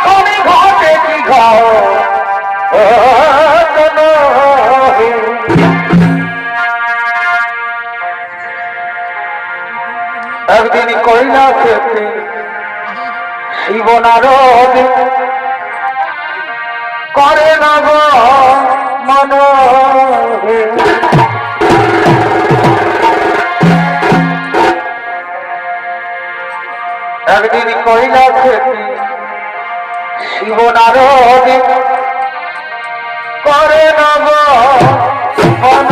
তুমি ঘটে কি ঘাও একদিন কৈলাসেতে শিব নারদ করে নব মন একদিন কৈলাসেতে শিব নারদ করে নব মন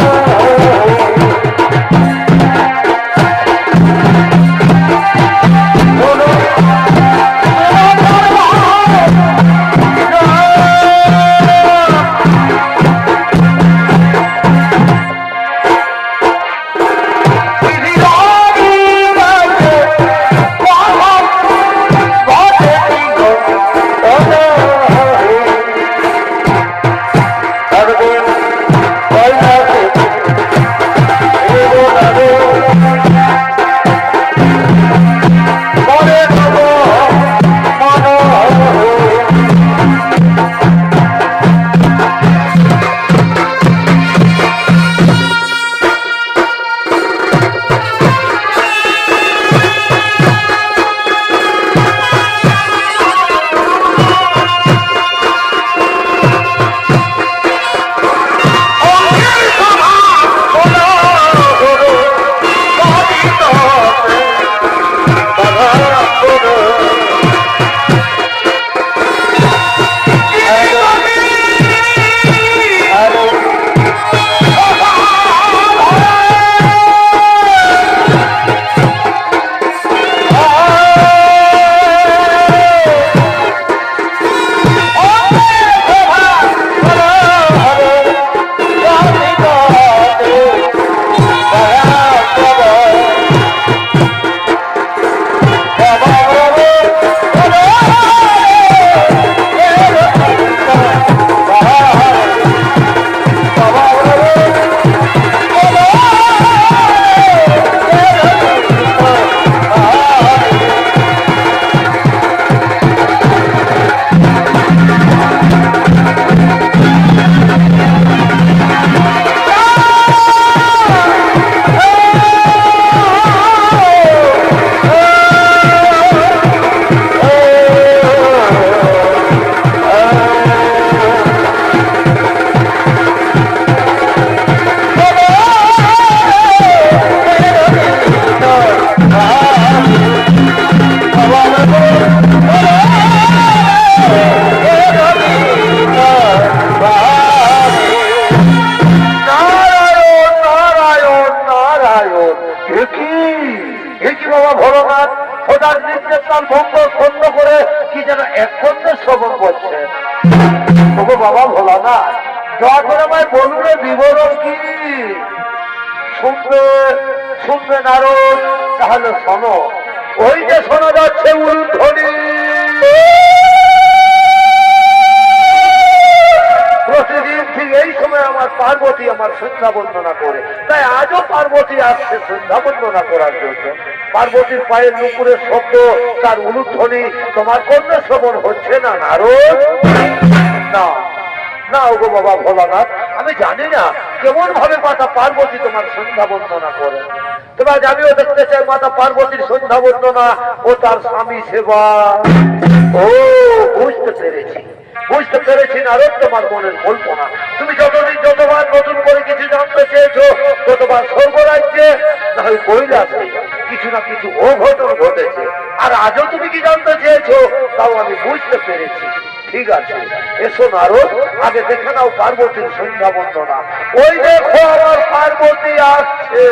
বাবা ভোলা না দয়া করে আমায় বলবে বিবরণ কি শুনবে নারদ তাহলে শোনো ওই যে শোনা যাচ্ছে উলুধ্বনি প্রতিদিন ঠিক এই সময় আমার পার্বতী আমার সন্ধ্যা বন্দনা করে তাই আজও পার্বতী আসছে সন্ধ্যা বন্দনা করার জন্য পার্বতীর পায়ের নুপুরের শব্দ তার উলুধ্বনি তোমার কন্যা শ্রবণ হচ্ছে না নারদ না না ওগো বাবা ভোলানাথ আমি জানি না কেমন ভাবে মাতা পার্বতী তোমার সন্ধ্যা বন্দনা করে তবে আজ আমিও দেখতে চাই মাতা পার্বতীর সন্ধ্যা বন্দনা ও তার স্বামী সেবা ও বুঝতে পেরেছি নারদ তোমার মনের কল্পনা তুমি যতবার নতুন করে কিছু জানতে চেয়েছো ততবার স্বর্গরাজ্যে না হয় কৈলাসে কিছু না কিছু অঘটন ঘটেছে আর আজও তুমি কি জানতে চেয়েছো তাও আমি বুঝতে পেরেছি ঠিক আছে এসো নারদ আগে দেখে নাও পার্বতীর সন্ধ্যা বন্দনা ওই দেখো আমার পার্বতী আসছে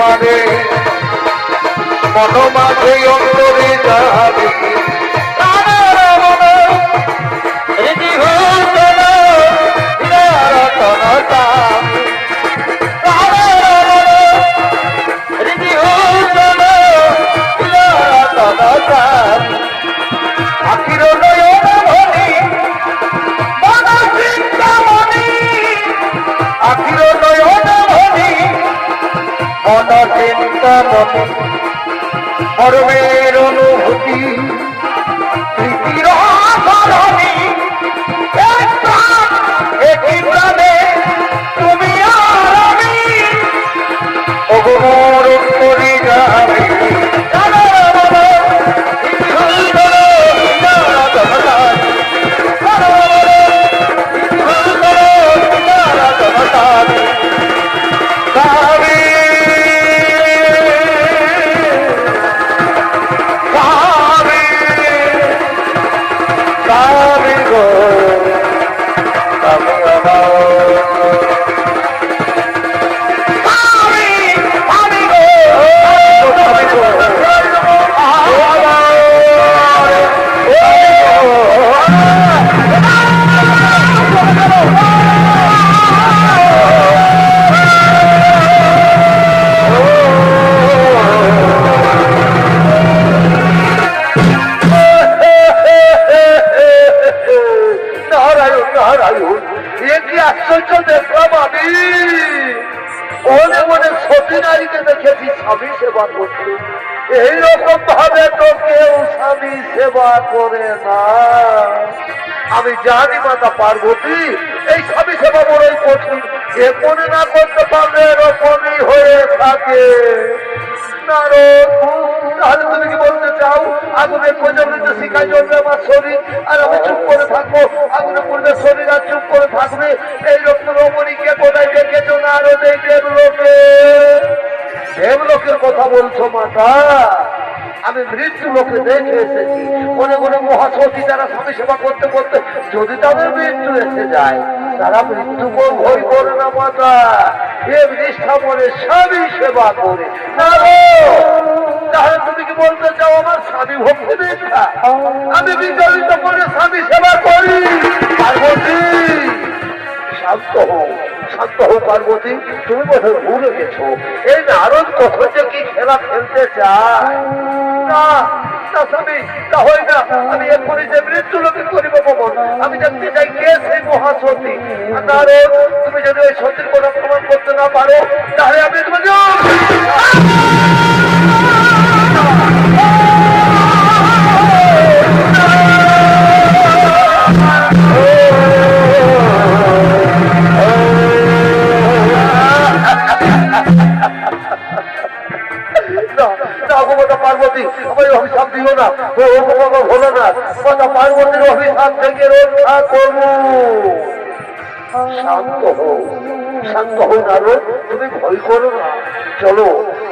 মানে মন মাঝে অন্তরে যাবে আখির নয়ন মনি চিন্তামণি আখির নয়ন মনি মন চিন্তামণি মরমের অনুভূতি স্মৃতির ধরণী একই প্রাণে তুমি আর আমি অগমর করে যাবে আশ্চর্য দেখলাম আমি অনেক অনেক সতী নারীকে দেখেছি স্বামী সেবা করতে এইরকম ভাবে তো কেউ স্বামী সেবা করে না আমি জানি মাতা পার্বতী এই স্বামী সেবা বড়ই কঠিন এ মনে না করতে পারলে এরকমই হয়ে থাকে তাহলে তুমি কি বলতে চাও আগুনের প্রজ্বলিত শিখায় জ্বলবে আমার শরীর আর আমি চুপ করে থাকবো আগুনে পূর্বে শরীর আর চুপ করে থাকবে এইরকম রমণীকে কোথায় দেখেছো না আরো এই দেবলোকের কথা বলছো মাতা আমি মৃত্যু লোকে দেখে এসেছি মনে মনে মহাসতী তারা স্বামী সেবা করতে করতে যদি তাদের মৃত্যু এসে যায় তারা মৃত্যু ভয় করে না মাতা এ নিষ্ঠা মনে স্বামী সেবা করে তাহলে তুমি কি বলতে চাও আমার স্বামী ভক্তি দীক্ষা আমি বিচলিত করে স্বামী সেবা করি পার্বতী শান্ত হও পার্বতী তুমি বোধহয় ভুলে গেছো এই নারদ কখন যে কি খেলা খেলতে চায় না স্বামী তা হয় না আমি এক্ষুনি যে মৃত্যু লোকে করিব কমন আমি জানতে চাই কে সেই মহাসতী নারদ তুমি যদি ওই সতীর কোনো প্রমাণ করতে না পারো তাহলে আমি তোমাকে পার্বতী আমার অভিশাপ দিও না হলো না মাতা পার্বতীর অভিশাপ থেকে রক্ষা করবো শান্ত হো নারদ তুমি ভয় করো না চলো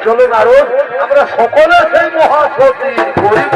চলো নারদ আমরা সকলে সেই মহাসতী গরিব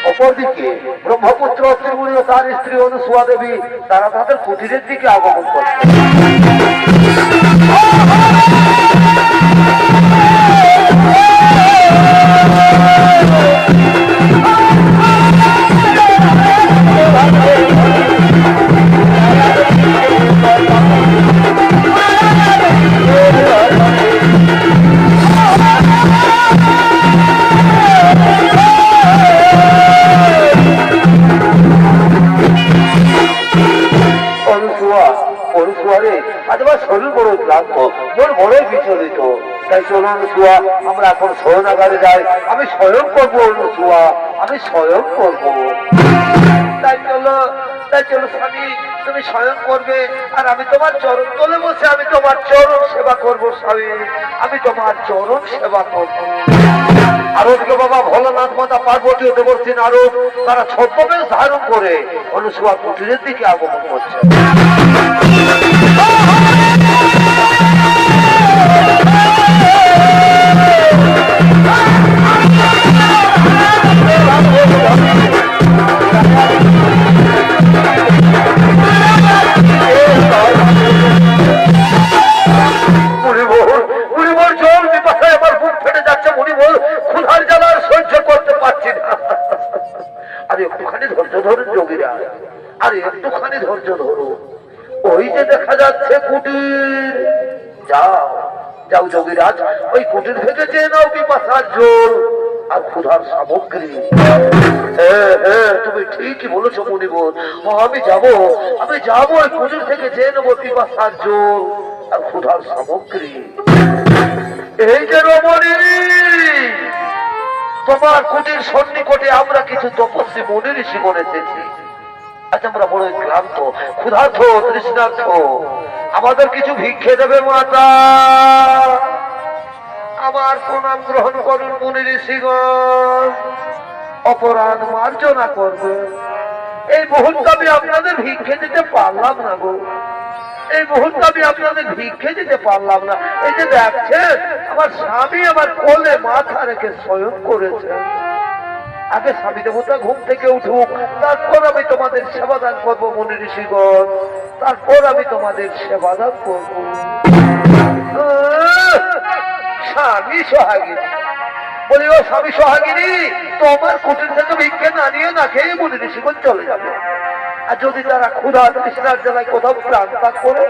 অপরদিকে ব্রহ্মপুত্র ত্রিমুনি ও তার স্ত্রী অনুসুয়া দেবী তারা তাদের কুটিরের দিকে আগমন করে শরীর বড় ক্লান্ত মন বড়ই বিচলিত তাই চলো অনুসুয়া আমরা এখন শয়নাগারে যাই আমি স্বয়ং করবো অনুসুয়া আমি স্বয়ং করবো তাই চলো তাই চলো স্বামী, তুমি স্বয়ং করবে, আর আমি তোমার চরণ তলে বসে আমি তোমার চরণ সেবা করব স্বামী, আমি তোমার চরণ সেবা করব। আর ওদিকে বাবা ভোলানাথ, মাতা পার্বতী ও দেবর্ষী নারদ তারা ছদ্মবেশ ধারণ করে অনুসুয়া কুটিরের দিকে আগমন করছে। একটুখানি ধৈর্য ধরো, ওই যে দেখা যাচ্ছে কুটির, যাও যাও যোগীরাজ, ওই কুটির থেকে চেয়ে নাও পিপাসার জল আর ক্ষুধার সামগ্রী। তুমি ঠিকই বলেছো মুনিবর, আমি যাবো ওই কুটির থেকে চেয়ে নেবো পিপাসার জল আর ক্ষুধার সামগ্রী। এই যে রমণী, তোমার কুটির সন্নিকটে আমরা কিছু তপস্বী মুনি ঋষি গণ এসেছি। আজ আমরা বড় ক্লান্ত, ক্ষুধার্ত, তৃষ্ণার্থ, আমাদের কিছু ভিক্ষে দেবে মাতা। আমার প্রণাম গ্রহণ করুন মুনি ঋষিগণ, অপরাধ মার্জনা করবে। এই মুহূর্তে আমি আপনাদের ভিক্ষে দিতে পারলাম না গো, এই মুহূর্তে আমি আপনাদের ভিক্ষে দিতে পারলাম না। এই যে দেখছেন আমার স্বামী আমার কোলে মাথা রেখে শয়ন করেছে। আগে স্বামী দেবতা ঘুম থেকে উঠুক, তারপর আমি তোমাদের সেবাদান করবো মুনি ঋষিগণ, তারপর আমি তোমাদের সেবাদান করবো। স্বামী সোহাগিনী বলি, ও স্বামী সোহাগিনী, তোমার কুটির থেকে ভিক্ষে না নিয়ে না খেয়ে মুনি ঋষিগণ চলে যাবে। আর যদি তারা ক্ষুধা তৃষ্ণার জ্বালায় কোথাও প্রাণ ত্যাগ করে,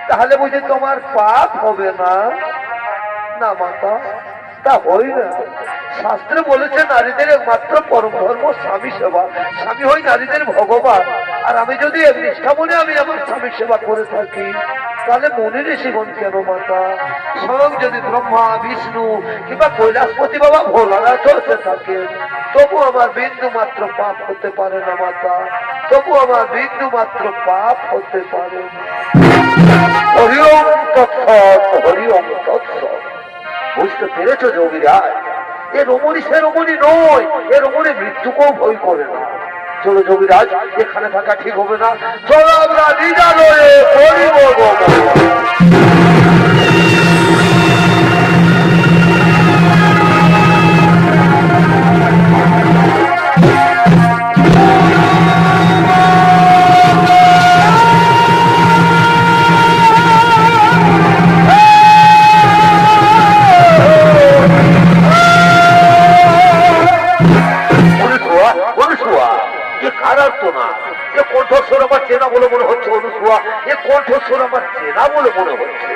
তাহলে বুঝি তোমার পাপ হবে না? না মাতা, তা হই না। শাস্ত্রে বলেছে নারীদের একমাত্র পরম ধর্ম স্বামী সেবা, স্বামী হই নারীদের ভগবান। আর আমি যদি এক নিষ্ঠা মনে আমি আমার স্বামীর সেবা করে থাকি, তাহলে মুনি ঋষিগণ কেন মাতা? স্বয়ং যদি ব্রহ্মা বিষ্ণু কিংবা কৈলাসপতি বাবা ভোলানাথ এসে থাকেন, তবু আমার বিন্দু মাত্র পাপ হতে পারে না মাতা, তবু আমার বিন্দু মাত্র পাপ হতে পারে না। হরি ওম তৎসৎ, হরি ওম তৎসৎ। বুঝতে পেরেছ যোগীরাজ, এ রমণী সে রমণী নয়, এ রমণী মৃত্যুকেও ভয় করে না। চলো যোগীরাজ, এখানে থাকা ঠিক হবে না, চলো আমরা নিজালয়ে করিব। কণ্ঠস্বর আমার চেনা বলে মনে হচ্ছে অনুসুয়া, এ কণ্ঠস্বর আমার চেনা বলে মনে হচ্ছে।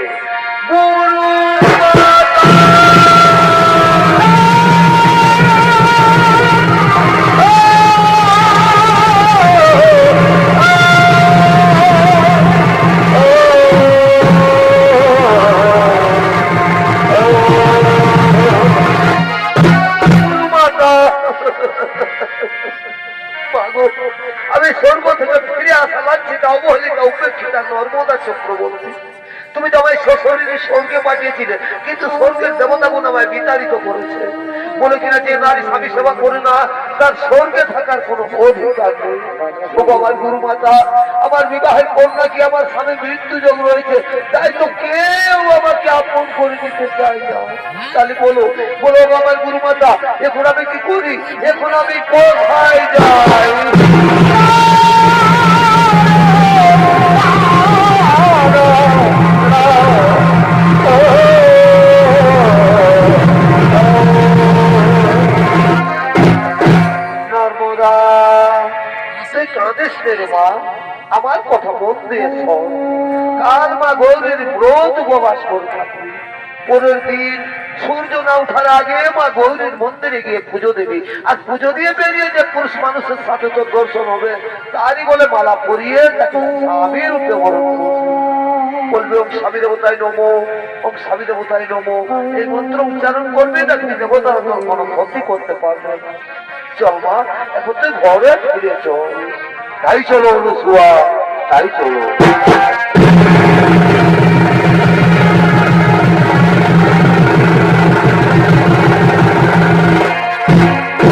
আমি স্বর্গ থেকে ফিরে আসা লাঞ্ছিতা অবহেলিতা উপেক্ষিতা নর্মদা চক্রবর্তী, তুমি তো আমায় সশরীরে স্বর্গে পাঠিয়েছিলে, কিন্তু স্বর্গের দেবতাগুণ আমায় বিতাড়িত করেছে, বলে কিনা যে নারী স্বামী সেবা করে না তার স্বর্গে থাকার কোন অধিকার নেই। ও আমার গুরু মাতা, আমার বিবাহের কন্যা কি আমার স্বামী মৃত্যু যোগ রয়েছে, তাই তো কেউ আমাকে আপন করে নিতে চাই না। তাহলে বলো বলো আমার গুরু মাতা, এখন আমি কি করি, এখন আমি কোথায় যাই? আমার কথা মন দিয়ে শোন, কাল মা গৌরীর ব্রত উপবাস করে থাকি। পরের দিন সূর্য না ওঠার আগে মা গৌরীর মন্দিরে গিয়ে পুজো দেবী, আর পুজো দিয়ে বেরিয়ে যে পুরুষ মানুষের সাথে তোর দর্শন হবে, তারই বলে মালা পরিয়ে তাকে স্বামীর রূপে বরণ বলবে ওম স্বামী দেবতায় নমো, ওম স্বামী দেবতায় নমো। এই মন্ত্র উচ্চারণ করবে, তাকে দেবতারা তোর কোনো ক্ষতি করতে পারবে না। চল মা, এখন তুই ঘরে ফিরে চল। তাই চলো অনুসুয়া, তাই চলো।